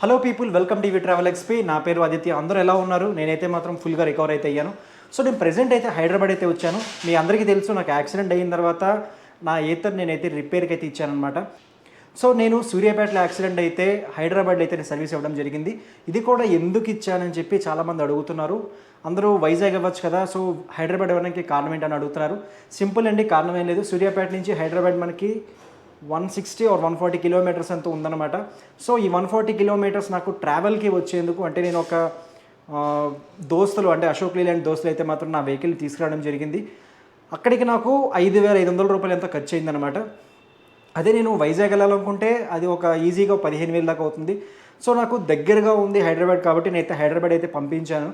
Hello people, welcome TV travel XP. నా పేరు ఆదిత్య. అందరూ ఎలా ఉన్నారు? నేనైతే మాత్రం ఫుల్గా రికవర్ అయితే అయ్యాను. సో నేను ప్రెజెంట్ అయితే హైదరాబాద్ అయితే వచ్చాను. మీ అందరికీ తెలుసు, నాకు యాక్సిడెంట్ అయిన తర్వాత నా ఏతర్ నేనైతే రిపేర్కి అయితే ఇచ్చానమాట. సో నేను సూర్యాపేటలో యాక్సిడెంట్ అయితే హైదరాబాద్లో అయితే నేను సర్వీస్ ఇవ్వడం జరిగింది. ఇది కూడా ఎందుకు ఇచ్చానని చెప్పి చాలామంది అడుగుతున్నారు. అందరూ వైజాగ్ అవ్వచ్చు కదా, సో హైదరాబాద్ ఇవ్వడానికి కారణం ఏంటని అడుగుతున్నారు. సింపుల్ అండి, కారణం ఏం లేదు. సూర్యాపేట నుంచి హైదరాబాద్ మనకి 160 or 140 కిలోమీటర్స్ అంతా ఉందన్నమాట. సో ఈ 140 కిలోమీటర్స్ నాకు ట్రావెల్కి వచ్చేందుకు అంటే నేను ఒక దోస్తులు అంటే అశోక్ లీలాండ్ దోస్తులు అయితే మాత్రం నా వెహికల్ తీసుకురావడం జరిగింది. అక్కడికి నాకు 5,500 రూపాయలు ఎంత ఖర్చు అయిందనమాట. అదే నేను వైజాగ్ వెళ్ళాలనుకుంటే అది ఒక ఈజీగా 15,000 దాకా అవుతుంది. సో నాకు దగ్గరగా ఉంది హైదరాబాద్ కాబట్టి నేనైతే హైదరాబాద్ అయితే పంపించాను.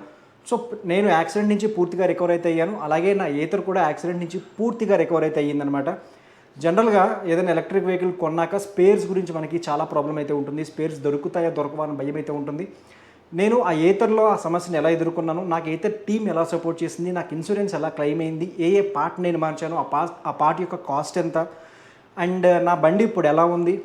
సో నేను యాక్సిడెంట్ నుంచి పూర్తిగా రికవర్ అయితే అయ్యాను. అలాగే నా ఏతర్ కూడా యాక్సిడెంట్ నుంచి పూర్తిగా రికవర్ అయితే అయ్యిందనమాట. జనరల్గా ఏదైనా ఎలక్ట్రిక్ వెహికల్ కొన్నాక స్పేర్స్ గురించి మనకి చాలా ప్రాబ్లం అయితే ఉంటుంది. స్పేర్స్ దొరుకుతాయా దొరకవా అని భయం అయితే ఉంటుంది. నేను ఆ ఏతర్లో ఆ సమస్యను ఎలా ఎదుర్కొన్నాను, నాకు ఏతర్ టీం ఎలా సపోర్ట్ చేసింది, నాకు ఇన్సూరెన్స్ ఎలా క్లెయిమ్ అయింది, ఏ పార్ట్ నేను మార్చాను, ఆ పార్ట్ యొక్క కాస్ట్ ఎంత, అండ్ నా బండి ఇప్పుడు ఎలా ఉంది,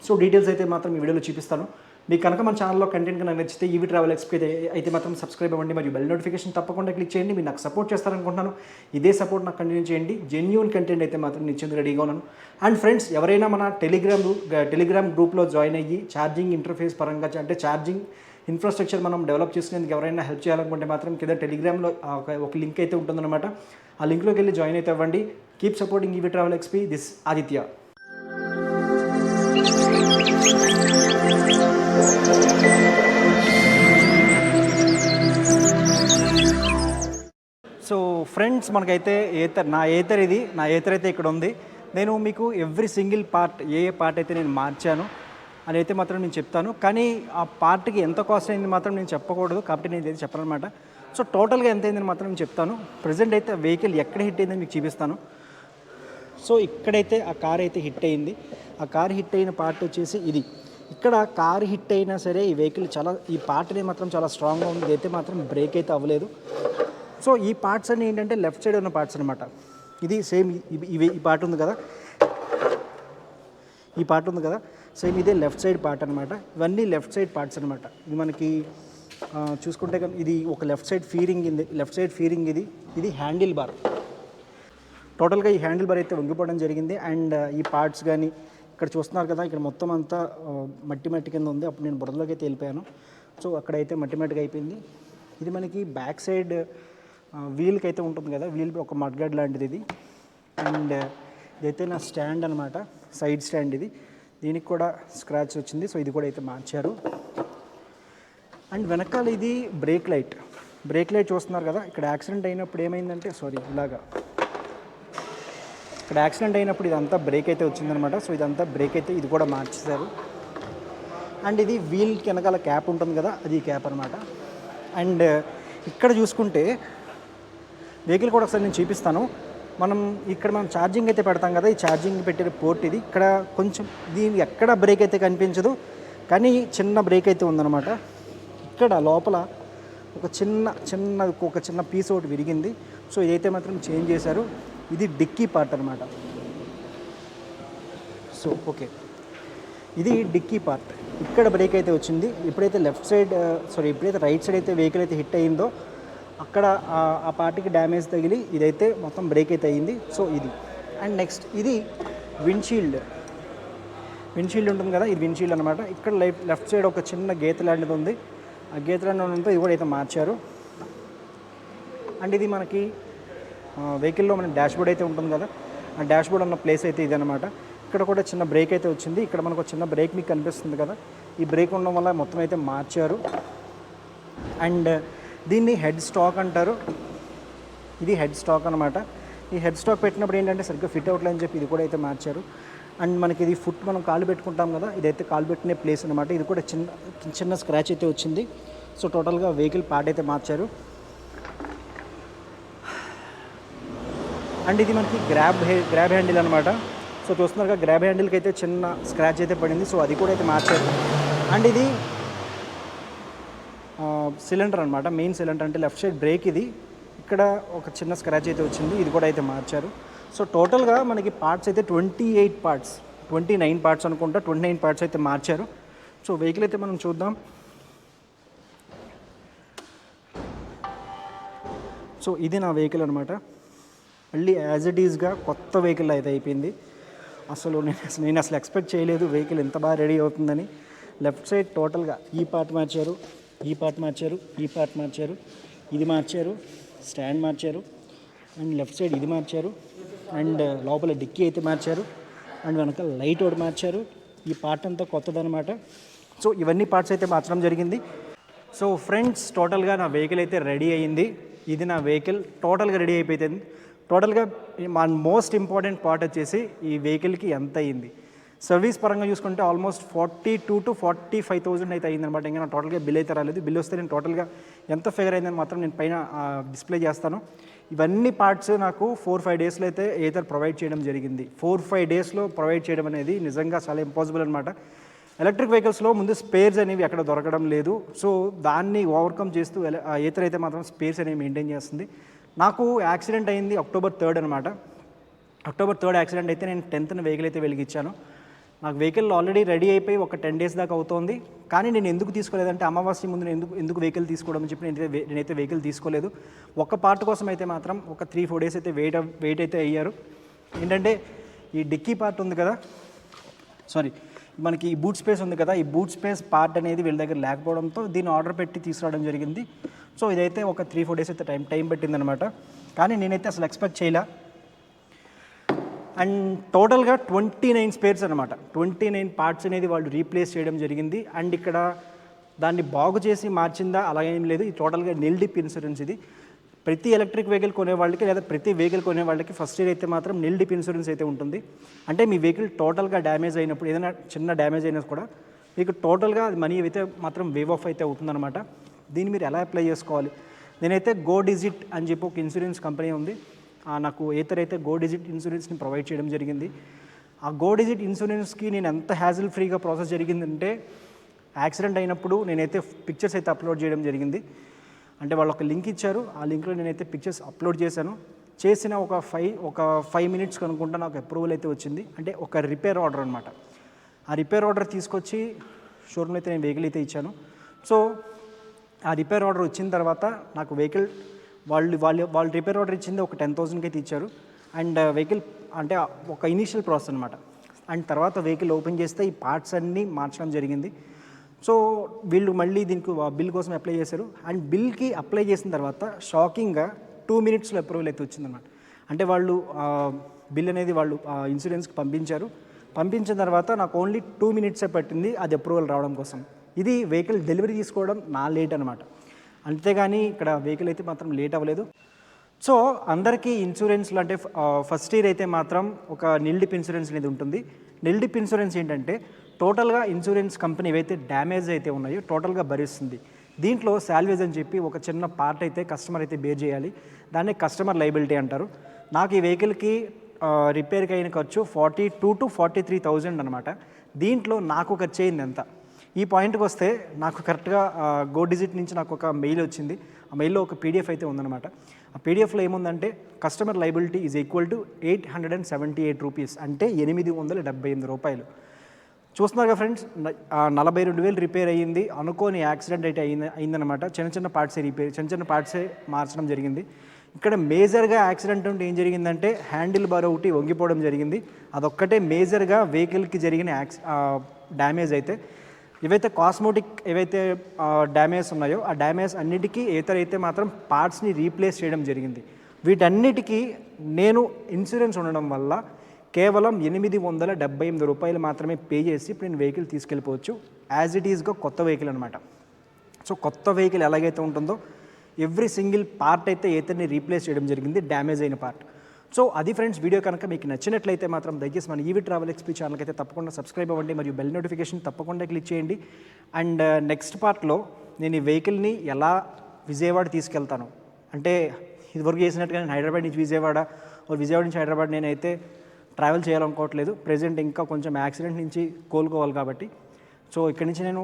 సో డీటెయిల్స్ అయితే మాత్రం ఈ వీడియోలో చూపిస్తాను. మీకు కనుక మన ఛానల్లో కంటెంట్ కనుక నచ్చితే ఈవీ ట్రావెల్ ఎక్స్పీ అయితే మాత్రం సబ్స్క్రైబ్ అవ్వండి, మరియు బెల్ నోటిఫికేషన్ తప్పకుండా క్లిక్ చేయండి. మీరు నాకు సపోర్ట్ చేస్తారనుకుంటున్నాను. ఇదే సపోర్ట్ నాకు కంటిన్యూ చేయండి. జెన్యూన్ కంటెంట్ అయితే మాత్రం నిచ్చేందుకు రెడీగా ఉన్నాను. అండ్ ఫ్రెండ్స్, ఎవరైనా మన టెలిగ్రామ్ గ్రూప్లో జాయిన్ అయ్యి ఛార్జింగ్ ఇంటర్ఫేస్ పరంగా అంటే ఛార్జింగ్ ఇన్ఫ్రాస్ట్రక్చర్ మనం డెవలప్ చేసుకునేందుకు ఎవరైనా హెల్ప్ చేయాలనుకుంటే మాత్రం కింద టెలిగ్రామ్లో ఒక లింక్ అయితే ఉంటుందన్నమాట. ఆ లింక్లోకి వెళ్ళి జాయిన్ అయితే అవ్వండి. Keep supporting EV travel XP. This Aditya. So friends, మనకైతే నా ఏతర్ అయితే ఇక్కడ ఉంది. నేను మీకు every single part A part అయితే నేను మార్చాను అని అయితే మాత్రం నేను చెప్తాను. కానీ ఆ పార్ట్కి ఎంత కాస్ట్ అయింది మాత్రం నేను చెప్పకూడదు, కాబట్టి నేను ఇది చెప్పను అనమాట. సో టోటల్గా ఎంత అయిందని మాత్రం నేను చెప్తాను. ప్రజెంట్ అయితే వెహికల్ ఎక్కడ హిట్ అయిందని మీకు చూపిస్తాను. సో ఇక్కడైతే ఆ కార్ అయితే హిట్ అయింది. ఆ కార్ హిట్ అయిన పార్ట్ వచ్చేసి ఇది. ఇక్కడ కార్ హిట్ అయినా సరే ఈ వెహికల్ ఈ పార్ట్ అనేది మాత్రం చాలా స్ట్రాంగ్గా ఉంది. ఇదైతే మాత్రం బ్రేక్ అయితే అవ్వలేదు. సో ఈ పార్ట్స్ అన్నీ ఏంటంటే లెఫ్ట్ సైడ్ ఉన్న పార్ట్స్ అనమాట. ఇది సేమ్ ఈ పార్ట్ ఉంది కదా, ఈ పార్ట్ ఉంది కదా, సేమ్ ఇదే లెఫ్ట్ సైడ్ పార్ట్ అనమాట. ఇవన్నీ లెఫ్ట్ సైడ్ పార్ట్స్ అనమాట. ఇది మనకి చూసుకుంటే ఇది ఒక లెఫ్ట్ సైడ్ ఫీరింగ్ ఇది హ్యాండిల్ బార్. టోటల్గా ఈ హ్యాండిల్ బార్ అయితే వంగిపోవడం జరిగింది. అండ్ ఈ పార్ట్స్ కానీ ఇక్కడ చూస్తున్నారు కదా, ఇక్కడ మొత్తం అంతా మట్టి కింద ఉంది. అప్పుడు నేను బురదలోకి అయితే వెళ్ళిపోయాను. సో అక్కడైతే మట్టిగా అయిపోయింది. ఇది మనకి బ్యాక్ సైడ్ వీల్కి అయితే ఉంటుంది కదా, వీల్ ఒక మడ్గాడ్ లాంటిది ఇది. అండ్ ఇదైతే నా స్టాండ్ అనమాట, సైడ్ స్టాండ్ ఇది. దీనికి కూడా స్క్రాచ్ వచ్చింది. సో ఇది కూడా అయితే మార్చారు. అండ్ వెనకాల ఇది బ్రేక్ లైట్ చూస్తున్నారు కదా. ఇక్కడ యాక్సిడెంట్ అయినప్పుడు ఏమైందంటే ఇక్కడ యాక్సిడెంట్ అయినప్పుడు ఇదంతా బ్రేక్ అయితే వచ్చిందనమాట. సో ఇదంతా బ్రేక్ అయితే ఇది కూడా మార్చేశారు. అండ్ ఇది వీల్కి వెనకాల క్యాప్ ఉంటుంది కదా, అది క్యాప్ అనమాట. అండ్ ఇక్కడ చూసుకుంటే వెహికల్ కూడా ఒకసారి నేను చూపిస్తాను. మనం ఛార్జింగ్ అయితే పెడతాం కదా, ఈ ఛార్జింగ్ పెట్టే పోర్ట్ ఇది. ఇక్కడ కొంచెం దీని ఎక్కడ బ్రేక్ అయితే కనిపించదు, కానీ చిన్న బ్రేక్ అయితే ఉందన్నమాట. ఇక్కడ లోపల ఒక చిన్న పీస్ ఒకటి విరిగింది. సో ఇదైతే మాత్రం చేంజ్ చేశారు. ఇది డిక్కీ పార్ట్ అనమాట. సో ఓకే, ఇది డిక్కీ పార్ట్. ఇక్కడ బ్రేక్ అయితే వచ్చింది. ఎప్పుడైతే రైట్ సైడ్ అయితే వెహికల్ అయితే హిట్ అయ్యిందో అక్కడ ఆ పార్ట్కి డ్యామేజ్ తగిలి ఇదైతే మొత్తం బ్రేక్ అయితే అయ్యింది. సో ఇది. అండ్ నెక్స్ట్ ఇది విండ్షీల్డ్ ఉంటుంది కదా, ఇది విండ్షీల్డ్ అనమాట. ఇక్కడ లెఫ్ట్ సైడ్ ఒక చిన్న గీత లాంటిది ఉంది. ఆ గీత లాంటిదంతా ఇది కూడా అయితే మార్చారు. అండ్ ఇది మనకి వెహికల్లో మన డాష్బోర్డ్ అయితే ఉంటుంది కదా, ఆ డాష్బోర్డ్ ఉన్న ప్లేస్ అయితే ఇదనమాట. ఇక్కడ కూడా చిన్న బ్రేక్ అయితే వచ్చింది. ఇక్కడ మనకు చిన్న బ్రేక్ మీకు కనిపిస్తుంది కదా, ఈ బ్రేక్ ఉండడం వల్ల మొత్తం అయితే మార్చారు. అండ్ దీన్ని హెడ్ స్టాక్ అంటారు. ఇది హెడ్ స్టాక్ అనమాట. ఈ హెడ్ స్టాక్ పెట్టినప్పుడు ఏంటంటే సరిగ్గా ఫిట్ అవ్వట్లేదని చెప్పి ఇది కూడా అయితే మార్చారు. అండ్ మనకి ఇది మనం కాలు పెట్టుకుంటాం కదా, ఇదైతే కాలు పెట్టిన ప్లేస్ అనమాట. ఇది కూడా చిన్న స్క్రాచ్ అయితే వచ్చింది. సో టోటల్గా వెహికల్ పార్ట్ అయితే మార్చారు. అండ్ ఇది మనకి గ్రాబ్ హ్యాండిల్ అనమాట. సో చూస్తున్నారుగా, గ్రాబ్ హ్యాండిల్కి అయితే చిన్న స్క్రాచ్ అయితే పడింది. సో అది కూడా అయితే మార్చారు. అండ్ ఇది సిలిండర్ అనమాట, మెయిన్ సిలిండర్ అంటే లెఫ్ట్ సైడ్ బ్రేక్ ఇది. ఇక్కడ ఒక చిన్న స్క్రాచ్ అయితే వచ్చింది. ఇది కూడా అయితే మార్చారు. సో టోటల్గా మనకి పార్ట్స్ అయితే 29 పార్ట్స్ అనుకుంటా, 29 పార్ట్స్ అయితే మార్చారు. సో వెహికల్ అయితే మనం చూద్దాం. సో ఇది నా వెహికల్ అనమాట. మళ్ళీ యాజ్ ఇట్ ఈజ్గా కొత్త వెహికల్ అయితే అయిపోయింది. అసలు నేను అసలు ఎక్స్పెక్ట్ చేయలేదు వెహికల్ ఎంత బాగా రెడీ అవుతుందని. లెఫ్ట్ సైడ్ టోటల్గా ఈ పార్ట్ మార్చారు, ఈ పార్ట్ మార్చారు, ఈ పార్ట్ మార్చారు, ఇది మార్చారు, స్టాండ్ మార్చారు, అండ్ లెఫ్ట్ సైడ్ ఇది మార్చారు, అండ్ లోపల డిక్కీ అయితే మార్చారు, అండ్ వెనక లైట్ ఒకటి మార్చారు. ఈ పార్ట్ అంతా కొత్తదనమాట. సో ఇవన్నీ పార్ట్స్ అయితే మార్చడం జరిగింది. సో ఫ్రెండ్స్, టోటల్గా నా వెహికల్ అయితే రెడీ అయ్యింది. ఇది నా వెహికల్ టోటల్గా రెడీ అయిపోయింది. టోటల్గా మా మోస్ట్ ఇంపార్టెంట్ పార్ట్ వచ్చేసి ఈ వెహికల్కి ఎంత అయింది. సర్వీస్ పరంగా చూసుకుంటే ఆల్మోస్ట్ 42,000 to 45,000 అయితే అయిందనమాట. ఇంకా నా టోటల్గా బిల్ అయితే రాలేదు. బిల్ వస్తే నేను టోటల్గా ఎంత ఫిగర్ అయిందని మాత్రం నేను పైన డిస్ప్లే చేస్తాను. ఇవన్నీ పార్ట్స్ నాకు 4-5 డేస్లో అయితే ఏదర్ ప్రొవైడ్ చేయడం జరిగింది. 4-5 డేస్లో ప్రొవైడ్ చేయడం అనేది నిజంగా చాలా ఇంపాసిబుల్ అనమాట. ఎలక్ట్రిక్ వెహికల్స్లో ముందు స్పేర్స్ అనేవి ఎక్కడ దొరకడం లేదు. సో దాన్ని ఓవర్కమ్ చేస్తూ ఏతర్ అయితే మాత్రం స్పేర్స్ అనేవి మెయింటైన్ చేస్తుంది. నాకు యాక్సిడెంట్ అయింది October 3rd అనమాట. October 3rd యాక్సిడెంట్ అయితే నేను 10th వెహికల్ అయితే వెలిగించాను. నాకు వెహికల్ ఆల్రెడీ రెడీ అయిపోయి ఒక 10 days దాకా అవుతోంది. కానీ నేను ఎందుకు తీసుకోలేదంటే అమావాస్య ముందు నేను ఎందుకు వెహికల్ తీసుకోవడం అని చెప్పి నేనైతే వెహికల్ తీసుకోలేదు. ఒక పార్ట్ కోసం అయితే మాత్రం ఒక 3-4 days అయితే వెయిట్ అయితే అయ్యారు. ఏంటంటే ఈ డిక్కీ పార్ట్ ఉంది కదా, సారీ మనకి ఈ బూట్ స్పేస్ ఉంది కదా, ఈ బూట్ స్పేస్ పార్ట్ అనేది వీళ్ళ దగ్గర లేకపోవడంతో దీన్ని ఆర్డర్ పెట్టి తీసుకురావడం జరిగింది. సో ఇదైతే ఒక 3-4 days అయితే టైం పట్టిందనమాట. కానీ నేనైతే అసలు ఎక్స్పెక్ట్ చేయలే. అండ్ టోటల్గా 29 స్పేర్స్ అనమాట. 29 పార్ట్స్ అనేది వాళ్ళు రీప్లేస్ చేయడం జరిగింది. అండ్ ఇక్కడ దాన్ని బాగు చేసి మార్చిందా అలా ఏం లేదు. ఈ టోటల్గా నిల్ డిప్ ఇన్సూరెన్స్ ఇది. ప్రతి ఎలక్ట్రిక్ వెహికల్ కొనే వాళ్ళకి లేదా ప్రతి వెహికల్ కొనే వాళ్ళకి ఫస్ట్ ఇయర్ అయితే మాత్రం నిల్ డిప్ ఇన్సూరెన్స్ అయితే ఉంటుంది. అంటే మీ వెహికల్ టోటల్గా డ్యామేజ్ అయినప్పుడు, ఏదైనా చిన్న డ్యామేజ్ అయినా కూడా మీకు టోటల్గా మనీ అయితే మాత్రం వేవ్ ఆఫ్ అయితే అవుతుందన్నమాట. దీన్ని మీరు ఎలా అప్లై చేసుకోవాలి? నేనైతే గో డిజిట్ అని చెప్పి ఒక ఇన్సూరెన్స్ కంపెనీ ఉంది. నాకు ఏతర్ అయితే గో డిజిట్ ఇన్సూరెన్స్ని ప్రొవైడ్ చేయడం జరిగింది. ఆ గో డిజిట్ ఇన్సూరెన్స్కి నేను ఎంత హ్యాజిల్ ఫ్రీగా ప్రాసెస్ జరిగిందంటే, యాక్సిడెంట్ అయినప్పుడు నేనైతే పిక్చర్స్ అయితే అప్లోడ్ చేయడం జరిగింది. అంటే వాళ్ళు ఒక లింక్ ఇచ్చారు. ఆ లింక్లో నేనైతే పిక్చర్స్ అప్లోడ్ చేశాను. చేసిన ఒక 5 minutes కనుక్కుంటా నాకు అప్రూవల్ అయితే వచ్చింది. అంటే ఒక రిపేర్ ఆర్డర్ అనమాట. ఆ రిపేర్ ఆర్డర్ తీసుకొచ్చి షోరూమ్లో అయితే నేను వెహికల్ అయితే ఇచ్చాను. సో ఆ రిపేర్ ఆర్డర్ వచ్చిన తర్వాత నాకు వెహికల్ వాళ్ళు రిపేర్ ఆర్డర్ ఇచ్చింది ఒక 10,000కి అయితే ఇచ్చారు. అండ్ వెహికల్ అంటే ఒక ఇనీషియల్ ప్రాసెస్ అనమాట. అండ్ తర్వాత వెహికల్ ఓపెన్ చేస్తే ఈ పార్ట్స్ అన్నీ మార్చడం జరిగింది. సో వీళ్ళు మళ్ళీ దీనికి బిల్ కోసం అప్లై చేశారు. అండ్ బిల్కి అప్లై చేసిన తర్వాత షాకింగ్గా 2 minutesలో అప్రూవల్ అయితే వచ్చిందన్నమాట. అంటే వాళ్ళు బిల్ అనేది వాళ్ళు ఇన్సూరెన్స్కి పంపించారు. పంపించిన తర్వాత నాకు ఓన్లీ 2 minutes పట్టింది అది అప్రూవల్ రావడం కోసం. ఇది వెహికల్ డెలివరీ తీసుకోవడం నా లేట్ అనమాట. అంతేగాని ఇక్కడ వెహికల్ అయితే మాత్రం లేట్ అవ్వలేదు. సో అందరికీ ఇన్సూరెన్స్లో అంటే ఫస్ట్ ఇయర్ అయితే మాత్రం ఒక నిల్ డిప్ ఇన్సూరెన్స్ అనేది ఉంటుంది. నిల్ డిప్ ఇన్సూరెన్స్ ఏంటంటే టోటల్గా ఇన్సూరెన్స్ కంపెనీ ఏవైతే డ్యామేజ్ అయితే ఉన్నాయో టోటల్గా భరిస్తుంది. దీంట్లో శాల్వేజ్ అని చెప్పి ఒక చిన్న పార్ట్ అయితే కస్టమర్ అయితే బేర్ చేయాలి. దాన్ని కస్టమర్ లైబిలిటీ అంటారు. నాకు ఈ వెహికల్కి రిపేర్కి అయిన ఖర్చు 42,000 to 43,000 అనమాట. దీంట్లో నాకు ఖర్చు అయింది ఎంత? ఈ పాయింట్కి వస్తే నాకు కరెక్ట్గా గో డిజిట్ నుంచి నాకు ఒక మెయిల్ వచ్చింది. ఆ మెయిల్లో ఒక PDF అయితే ఉందన్నమాట. ఆ PDFలో ఏముందంటే customer liability is equal to 878 rupees, అంటే 878 రూపాయలు. చూస్తున్నారుగా ఫ్రెండ్స్, 42,000 రిపేర్ అయ్యింది. అనుకోని యాక్సిడెంట్ అయితే అయిందనమాట. చిన్న పార్ట్సే మార్చడం జరిగింది. ఇక్కడ మేజర్గా యాక్సిడెంట్ ఉంటే ఏం జరిగిందంటే హ్యాండిల్ బార్ ఒకటి వంగిపోవడం జరిగింది. అదొక్కటే మేజర్గా వెహికల్కి జరిగిన డ్యామేజ్ అయితే. ఏవైతే కాస్మోటిక్ ఏవైతే డ్యామేజ్ ఉన్నాయో ఆ డ్యామేజ్ అన్నిటికీ అయితే మాత్రం పార్ట్స్ని రీప్లేస్ చేయడం జరిగింది. వీటన్నిటికీ నేను ఇన్సూరెన్స్ ఉండడం వల్ల కేవలం 878 రూపాయలు మాత్రమే పే చేసి ఇప్పుడు నేను వెహికల్ తీసుకెళ్ళిపోవచ్చు. యాజ్ ఇట్ ఈజ్గా కొత్త వెహికల్ అనమాట. సో కొత్త వెహికల్ ఎలాగైతే ఉంటుందో ఎవ్రీ సింగిల్ పార్ట్ అయితే ఏతర్ని రీప్లేస్ చేయడం జరిగింది, డ్యామేజ్ అయిన పార్ట్. సో అది ఫ్రెండ్స్, వీడియో కనుక మీకు నచ్చినట్లయితే మాత్రం దయచేసి మన ఈవీ ట్రావెల్ ఎక్స్పీ ఛానల్కి అయితే తప్పకుండా సబ్స్క్రైబ్ అవ్వండి మరియు బెల్ నోటిఫికేషన్ తప్పకుండా క్లిక్ చేయండి. అండ్ నెక్స్ట్ పార్ట్లో నేను ఈ వెహికల్ని ఎలా విజయవాడ తీసుకెళ్తాను అంటే ఇదివరకు చేసినట్టుగా నేను హైదరాబాద్ నుంచి విజయవాడ నుంచి హైదరాబాద్ నేనైతే ట్రావెల్ చేయాలనుకోవట్లేదు. ప్రెజెంట్ ఇంకా కొంచెం యాక్సిడెంట్ నుంచి కోలుకోవాలి కాబట్టి. సో ఇక్కడి నుంచి నేను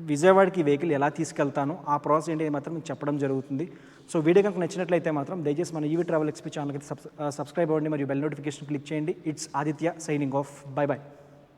విజయవాడకి వెహికల్ ఎలా తీసుకెళ్తాను ఆ ప్రాసెస్ ఏంటి మాత్రం మీకు చెప్పడం జరుగుతుంది. సో వీడియో కనుక నచ్చినట్లయితే మాత్రం దయచేసి మన ఈవీ ట్రావెల్ ఎక్స్పీ ఛానల్కి సబ్స్క్రైబ్ అవ్వండి మరియు బెల్ నోటిఫికేషన్ క్లిక్ చేయండి. It's Aditya signing off. By by.